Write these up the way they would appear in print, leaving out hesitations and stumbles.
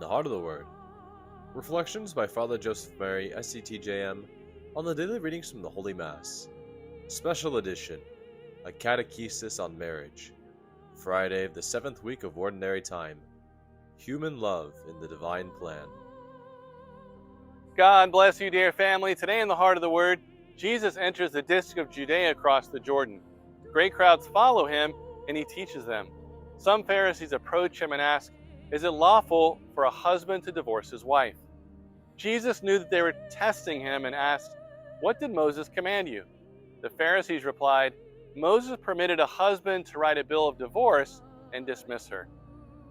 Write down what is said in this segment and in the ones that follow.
the Heart of the Word. Reflections by Father Joseph Mary, SCTJM, on the daily readings from the Holy Mass. Special edition, a catechesis on marriage. Friday of the 7th week of Ordinary Time. Human love in the divine plan. God bless you, dear family. Today in the Heart of the Word, Jesus enters the district of Judea across the Jordan. Great crowds follow him, and he teaches them. Some Pharisees approach him and ask, "Is it lawful for a husband to divorce his wife?" Jesus knew that they were testing him and asked, "What did Moses command you?" The Pharisees replied, "Moses permitted a husband to write a bill of divorce and dismiss her."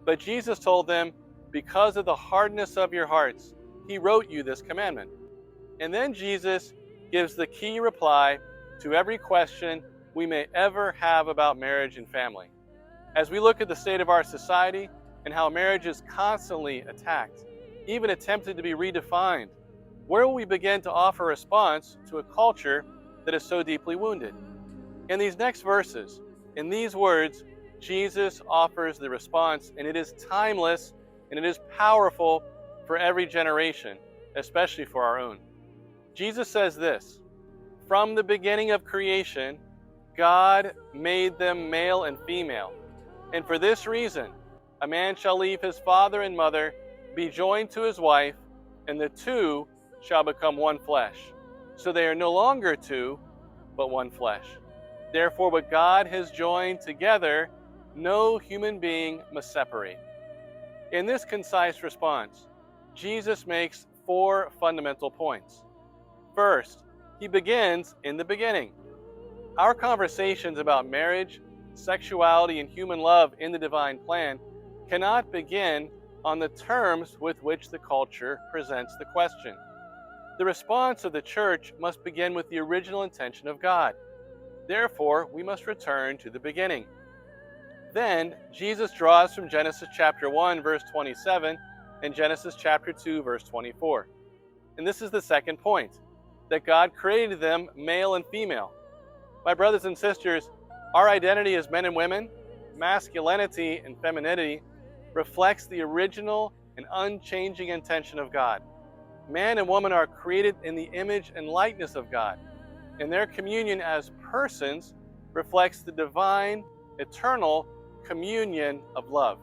But Jesus told them, "Because of the hardness of your hearts, he wrote you this commandment." And then Jesus gives the key reply to every question we may ever have about marriage and family. As we look at the state of our society and how marriage is constantly attacked, even attempted to be redefined, where will we begin to offer a response to a culture that is so deeply wounded? In these next verses, in these words, Jesus offers the response, and it is timeless and it is powerful for every generation, especially for our own. Jesus says this, "From the beginning of creation, God made them male and female. And for this reason, a man shall leave his father and mother, be joined to his wife, and the two shall become one flesh. So they are no longer two, but one flesh. Therefore, what God has joined together, no human being must separate." In this concise response, Jesus makes 4 fundamental points. First, he begins in the beginning. Our conversations about marriage, sexuality, and human love in the divine plan cannot begin on the terms with which the culture presents the question. The response of the church must begin with the original intention of God. Therefore, we must return to the beginning. Then, Jesus draws from Genesis chapter 1, verse 27, and Genesis chapter 2, verse 24. And this is the second point, that God created them male and female. My brothers and sisters, our identity as men and women, masculinity and femininity, reflects the original and unchanging intention of God. Man and woman are created in the image and likeness of God, and their communion as persons reflects the divine, eternal communion of love.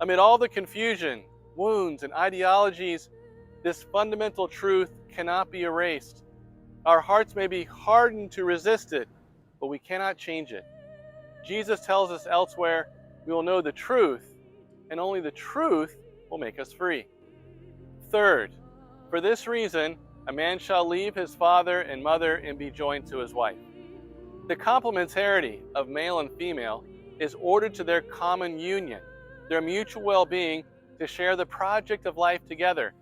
Amid all the confusion, wounds, and ideologies, this fundamental truth cannot be erased. Our hearts may be hardened to resist it, but we cannot change it. Jesus tells us elsewhere, we will know the truth, and only the truth will make us free. Third, for this reason, a man shall leave his father and mother and be joined to his wife. The complementarity of male and female is ordered to their common union, their mutual well-being, to share the project of life together,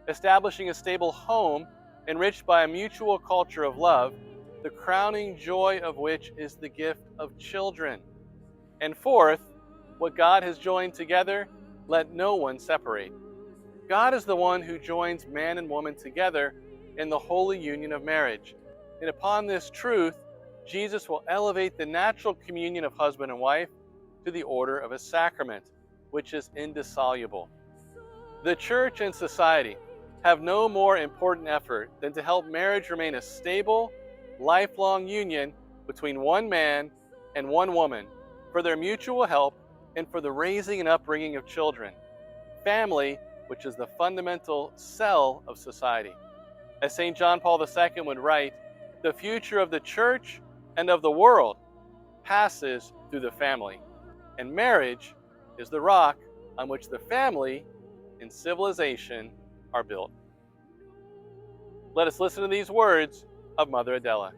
establishing a stable home enriched by a mutual culture of love, the crowning joy of which is the gift of children. And fourth, what God has joined together, let no one separate. God is the one who joins man and woman together in the holy union of marriage. And upon this truth, Jesus will elevate the natural communion of husband and wife to the order of a sacrament, which is indissoluble. The church and society have no more important effort than to help marriage remain a stable, lifelong union between one man and one woman for their mutual help and for the raising and upbringing of children. Family, which is the fundamental cell of society. As St. John Paul II would write, the future of the church and of the world passes through the family, and marriage is the rock on which the family and civilization are built. Let us listen to these words of Mother Adela.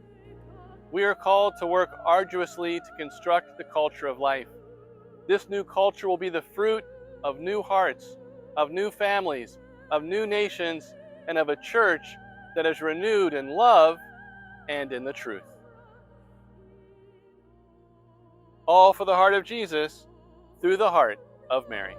We are called to work arduously to construct the culture of life. This new culture will be the fruit of new hearts, of new families, of new nations, and of a church that is renewed in love and in the truth. All for the heart of Jesus, through the heart of Mary.